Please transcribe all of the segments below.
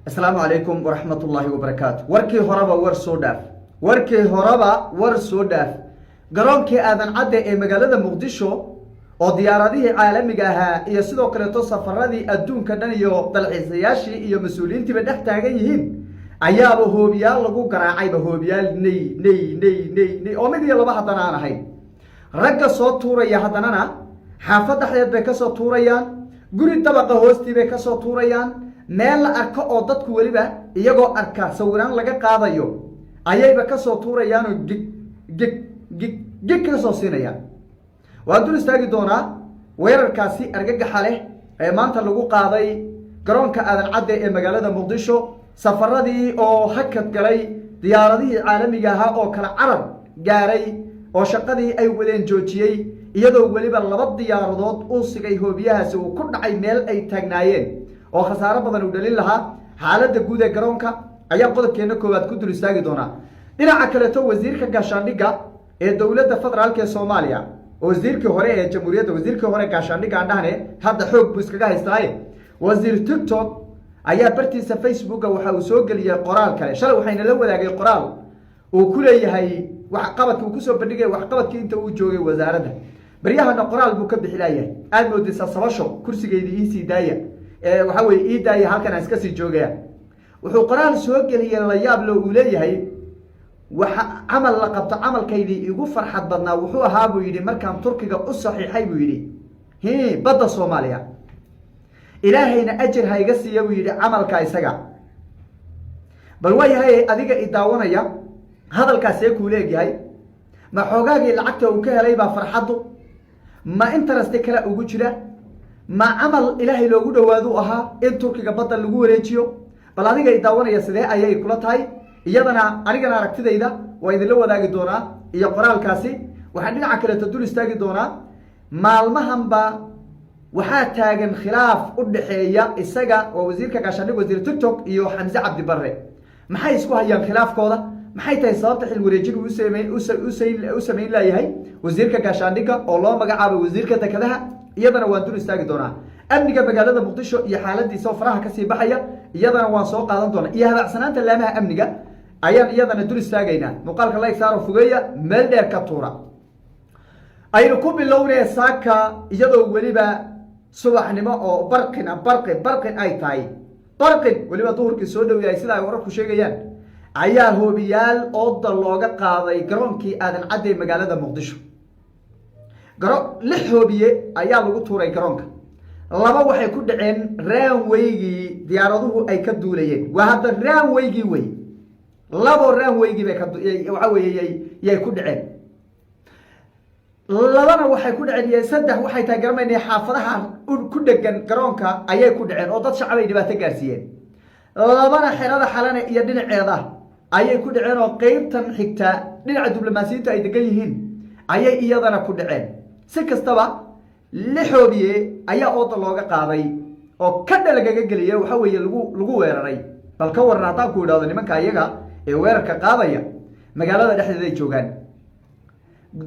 السلام عليكم ورحمة الله وبركاته. وركي هربا ورسوداف وركي هربا ورسوداف قرونكي آذان عدى مقالة مقدشو oo diyaaradihi caalamiga ahaa iyo sidoo kale to safaradii adduunka dhan iyo dalxiisayaashii iyo mas'uuliyiintiba dhex taagan yihiin ayaaba hoobiyaal lagu garaacayba hoobiyaal ney oo mid iyo laba haddana aan ahayn ragga soo tuuraya haddanana xaafad dhexdeed bay ka soo tuurayaan guri dabaqa hoostii bay ka soo tuurayaan meel la arko oo dadku weliba iyagoo arka sawiraan laga qaadayo ayayba ka soo tuurayaan oo gig ka soo siinayaan waadul istaagi doonaa weerarkaasi argagaxa leh ee maanta lagu qaaday garoonka aadan cadde ee magaalada muqdisho safaradii oo hakad galay diyaaradihii caalamiga ahaa oo kala carab gaaray oo shaqadii ay wadeen joojiyey iyadoo weliba laba diyaaradood uu sigay hoobiyahaasi uu ku dhacay meel ay taagnaayeen oo khasaaro badan uu dhalin lahaa xaaladda guud ee garoonka ayaa qodobkeena koowaad ku dul istaagi doonaa dhinaca kaleeto wasiirka gaashaandhigga ee dowladda federaalka ee soomaaliya wasiirkii hore ee jamhuuriyadda wasiirkii hore gaashaandhigga aan dhahne hadda xoog buu iskaga haystaaye wasiir tiktok ayaa bartiisa facebooka waxa uu soo geliyay qoraal kale shalay waxayna la wadaagay qoraal uu ku leeyahay waxqabadka uu kusoo bandhigay waxqabadkii inta uu joogay wasaaradda baryahana qoraal buu ka bixilayahay aad moodaysa sabasho kursigeedii ii sii daaya waxa weeye ii daaya halkan aan iska sii joogaya wuxuu qoraal soo geliyay la yaab loo uu leeyahay waxa amal la qabto amalkaydii igu farxad badnaa wuxuu ahaa buu yidhi markaan turkiga u saxiixay buu yidhi badda soomaaliya ilaahayna ajir ha iga siiya buu yidhi camalka isaga bal waayahay adiga i daawanaya hadalkaasee kuu leegyahay ma xoogaagii lacagta uu ka helay baa farxaddu ma interesti kale ugu jira ma camal ilaahay loogu dhawaadu ahaa in turkiga badda lagu wareejiyo bal adiga i daawanaya sidee ayay kula tahay iyadana anigana aragtidayda waa idinla wadaagi doonaa iyo qoraalkaasi waxaan dhinaca kaleeto dul istaagi doonaa maalmahanba waxaa taagan khilaaf u dhaxeeya isaga waa wasiirka gaashaandhig wasiir tiktok iyo xamse cabdi barre maxay isku hayaan khilaafkooda maxay tahay sababta xil wareejin u samayn layahay wasiirka gaashaandhigga oo loo magacaabay wasiirka dekedaha iyadana waan dul istaagi doonaa amniga magaalada muqdisho iyo xaaladiisa oo faraha kasii baxaya iyadana waan soo qaadan doonaa iyo habacsanaanta laamaha amniga ayaan iyadana dul istaagaynaa muuqaalka like saaro fogeeya meel dheer ka tuura aynu ku bilownay saaka iyadoo weliba subaxnimo oo barqin ay tahay barqin weliba duhurkii soo dhow yahay sida ay wararku sheegayaan ayaa hoobiyaal ooda looga qaaday garoonkii aadan cadde magaalada muqdisho lix hoobiye ayaa lagu tuuray garoonka laba waxay ku dhaceen raanweygii diyaaraduhu ay ka duulayeen waa hadda raanweygii wey labo raanweygii bay waxa weeye yay ku dhaceen labana waxay ku dhaceen iyo saddex waxay tahay garamaynay xaafadaha ku dhegan garoonka ayay ku dhaceen oo dad shacab ay dhibaato gaarsiiyeen labana xerada xalane iyo dhinaceeda ayay ku dhaceen oo qeybtan xigta dhinaca diblomaasiyiintu ay degan yihiin ayay iyadana ku dhaceen si kastaba lix hoobiye ayaa ooda looga qaaday oo kadha lagaga geliyay waxa weeye lagu weeraray bal ka waran haddaan ku idhahdo nimanka iyaga ee weerarka qaadaya magaalada dhexdeeda ay joogaan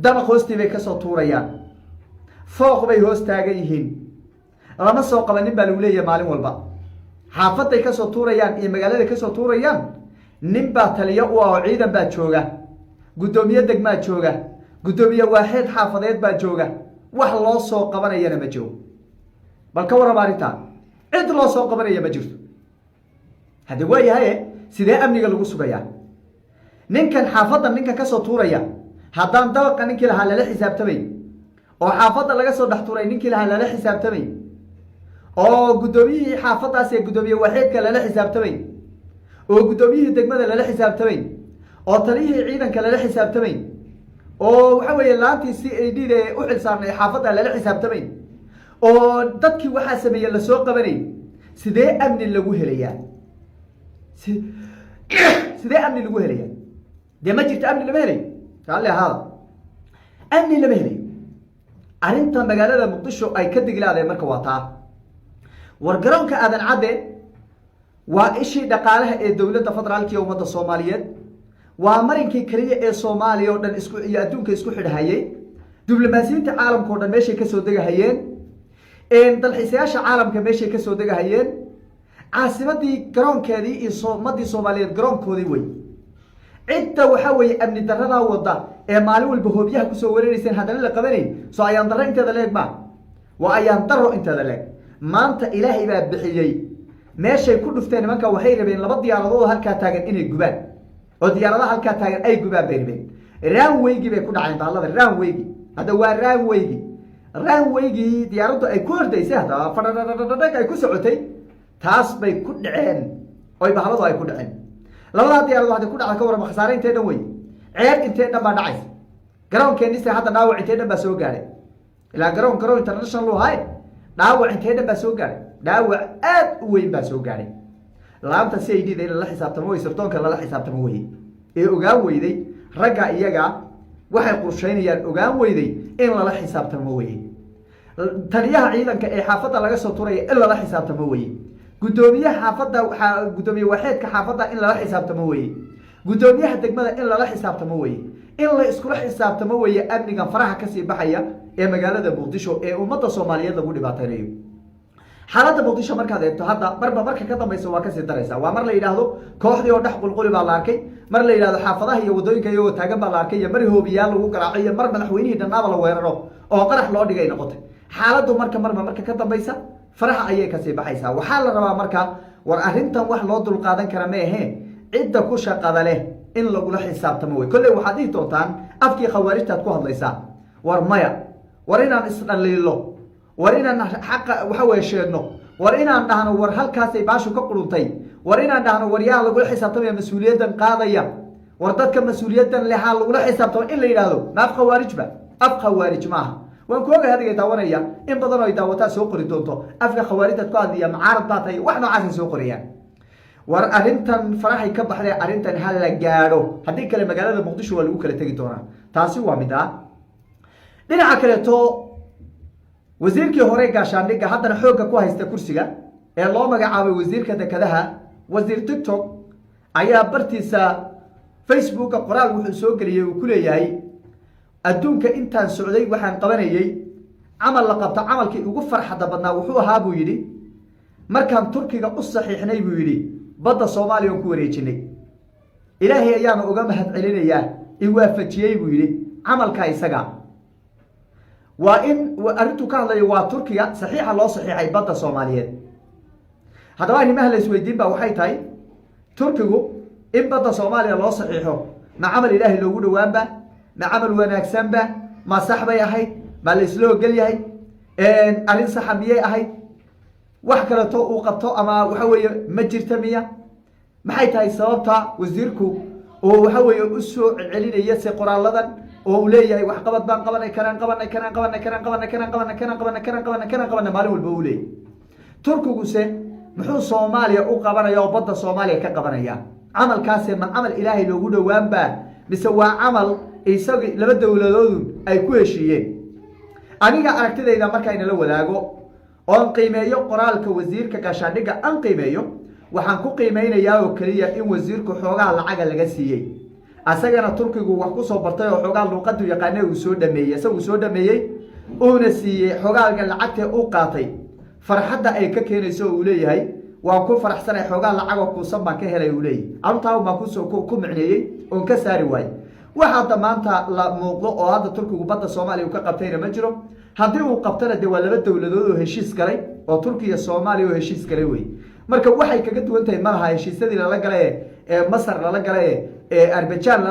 dabaq hoostii bay kasoo tuurayaan fooq bay hoos taagan yihiin lama soo qabanin baa lagu leeyahay maalin walba xaafaday kasoo tuurayaan iyo magaalada kasoo tuurayaan nin baa taliyo u ah oo ciidan baa jooga guddoomiye degmaa jooga guddoomiye waaxeed xaafadeed baa jooga wax loo soo qabanayana ma jiro bal ka warrama arrintaa cid loo soo qabanaya ma jirto haddii waa yahaye sidee amniga lagu sugayaa ninkan xaafadda ninkan kasoo tuuraya haddaan dabaqa ninkii lahaa lala xisaabtamay oo xaafadda laga soo dhex tuuray ninkii lahaa lala xisaabtamay oo guddoomiyihii xaafaddaas ee guddoomiye waaxeedka lala xisaabtamay oo guddoomiyihii degmada lala xisaabtamay oo taliyihii ciidanka lala xisaabtamay oo waxa weeye laantii c a d da ee u xilsaarnay xaafadda lala xisaabtamay oo dadkii waxaa sameeye lasoo qabanay sidee amni lagu helayaa sidee amni lagu helayaa dee ma jirto amni lama helayo raalli ahaada amni lama helayo arrinta magaalada muqdisho ay ka diglaadeen marka waa taa war garoonka aadan cadde waa ishii dhaqaalaha ee dowladda federaalka iyo ummadda soomaaliyeed waa marinkii kaliya ee soomaaliya oo dhan iyo adduunka isku xidhahayay diblomaasiyiinta caalamka oo dhan meeshay kasoo degahayeen dalxiisayaasha caalamka meeshay kasoo degahayeen caasimadii garoonkeedii iyo ummadii Soomaaliyeed garoonkoodii way cidda waxa weeye amni darrada wada ee maalin walba hoobiyaha ku soo wareeraysan hadana la qabanay soo ayaan darro inteeda leeg ma waa ayaan darro inteeda leeg maanta ilaahay baa bixiyay meeshay ku dhufteen nimanka waxay rabeen laba diyaaradood halka taagan inay gubaan oo diyaaradaha halka taagan ay gubaan beermeen raanwaygi bay ku dhaceen baalada raanwaygi hada waa raanwaygi diyaaradu ay ku ordaysay hada fadhadhadhadhag ay ku socotay taas bay ku dhaceen oo bahaladu ay ku dhaceen labada diyaaradu hadda ku dhacay ka waran khasaare intee dhan way ceeb intee dhan baa dhacay garoonkeennisa hadda dhaawac intee dhan baa soo gaaray ilaa garoon international loo hay dhaawac intee dhan baa soo gaaray dhaawac aad u weyn baa soo gaaray laanta si ay diiday in la xisaabtamo way sirtoonka la xisaabtamo way ee ogaan weyday ragga iyaga waxay qorsheynayaan ogaan weyday in la xisaabtamo way taliyaha ciidanka ee xaafadda laga soo turay in la xisaabtamo way gudoomiyaha xaafadda waxa gudoomiye waaxeedka xaafadda in la xisaabtamo way gudoomiyaha degmada in la xisaabtamo way in la isku xisaabtamo way amniga faraha ka sii baxaya ee magaalada Muqdisho ee ummadda Soomaaliyeed lagu dhibaataynayo xaaladda Muqdisho markaad eegto hadda marka ka dambaysa waa ka sii daraysa waa mar la yiraahdo kooxdii oo dhaxqulquli baa la arkay mar la yiraahdo xaafadaha iyo wadooyinka iyo taagan baa la arkay mar hoobiyaal lagu garaacay mar madaxweynihii dhanaaba la weeraro oo qarax loo dhigay noqotay xaaladdu marka ka dambaysa faraha ayay ka sii baxaysaa waxaa la rabaa marka war arrintan wax loo dul qaadan kara ma ahayn cidda ku shaqada leh in lagu la xisaabtamo way kulli waxaad ii doontaan afkii khawaarijtaad ku hadlaysaa war maya war inaan isdhaliilo war inaan xaq waxa way sheegno war inaan dhahno war halkaas ay baashu ka quruntay war inaan dhahno war yaa lagu xisaabtamay mas'uuliyadan qaadaya war dadka mas'uuliyadan leh ha lagu xisaabtamo in la yiraahdo naaf khawaarij maaha waan ku ogahay adiga daawanaya in badan oo daawata soo qori doonto afka khawaarijta ku hadliya mucaarad baatay wax noocaas soo qoriyaan war arintan farahay ka baxday arintan hal la gaaro hadii kale magaalada Muqdisho waa lagu kala tagi doonaa taasi waa mid ah dhinaca kale to wasiirkii hore gaashaandhigga haddana xoogga ku haysta kursiga ee loo magacaabay wasiirka dekedaha wasiir TikTok ayaa bartiisa Facebook qoraal wuxuu soo galiyay uu ku leeyahay adduunka intaan socday waxaan qabanayay amal la qabto amalkii ugu farxada badnaa wuxuu ahaa buu yiri markaan Turkiga u saxiixnay buu yiri badda Soomaaliya ku wareejinay ilaahay ayaana uga mahad celinayaa in waafajiyay buu yiri amalka isaga waa in arintu ka hadlayo waa Turkiga saxiixa loo saxiixay badda Soomaaliyeed hadaba in mahal isweydiin baa waxay tahay Turkigu in badda Soomaaliya loo saxiixo ma amal ilaahay loogu dhawaanba ma amal wanaagsanba ma saxbay ahayd ma la islo gal yahay arin saxamiyay ahayd wax kale to uu qabto ama waxa weeye ma jirta miya maxay tahay sababta wasiirku oo waxa weeye u soo celinaya si qoraaladan oo leeyahay wax qabad baan qabanay karaan maalin walba uu leeyahay Turkigu se muxuu Soomaaliya u qabanayaa oo badda Soomaaliya ka qabanaya amalkaas ma amal ilaahay loogu dhawaanba mise waa amal isaga laba dawladood ay ku heshiiyeen aniga aragtidayda marka in la wadaago oo qiimeeyo qoraalka wasiirka gaashaandhigga aan qiimeeyo waxaan ku qiimeynayaa oo kaliya in wasiirku xoogaa lacag laga siiyay asagana Turkigu wax ku soo bartay oo xoogaa luqad yaqaanay uu soo dhameeyay oo siiyay xogaalka lacagta uu qaatay farxadda ay ka keenayso uu leeyahay waan ku faraxsanahay xoogaa lacag oo ku saban ka helay uu leeyahay arrintaa ma ku soo ku micneeyay oo ka saari waay waxa maanta la muuqdo oo hadda Turkigu badda Soomaaliya uu ka qabtayna ma jiro haddii uu qabtana de waa laba dawladood oo heshiis galay oo Turkiga Soomaaliya oo heshiis galay way marka waxay kaga duwan tahay malaha heshiisyadii la galay ee Masar la galay ee Azerbaijan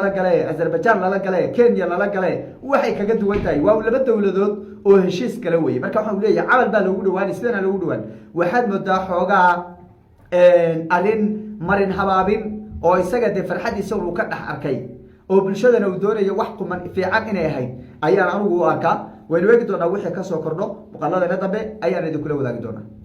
la galay Kenya la galay waxay kaga duwan tahay waa laba dawladood oo heshiis galay way marka waxa uu leeyahay amal baa lagu dhawaan sidana lagu dhawaan waxaad moodaa xoogaa arin marin habaabin oo isaga de farxadiisa uu ka dhax arkay oo bulshadana uu doonayo wax quman fiican inay ahayd ayaan anigu u arkaa waynu eegi doonaa wixii ka soo kordho muqaalladana dambe ayaan idin kula wadaagi doonaa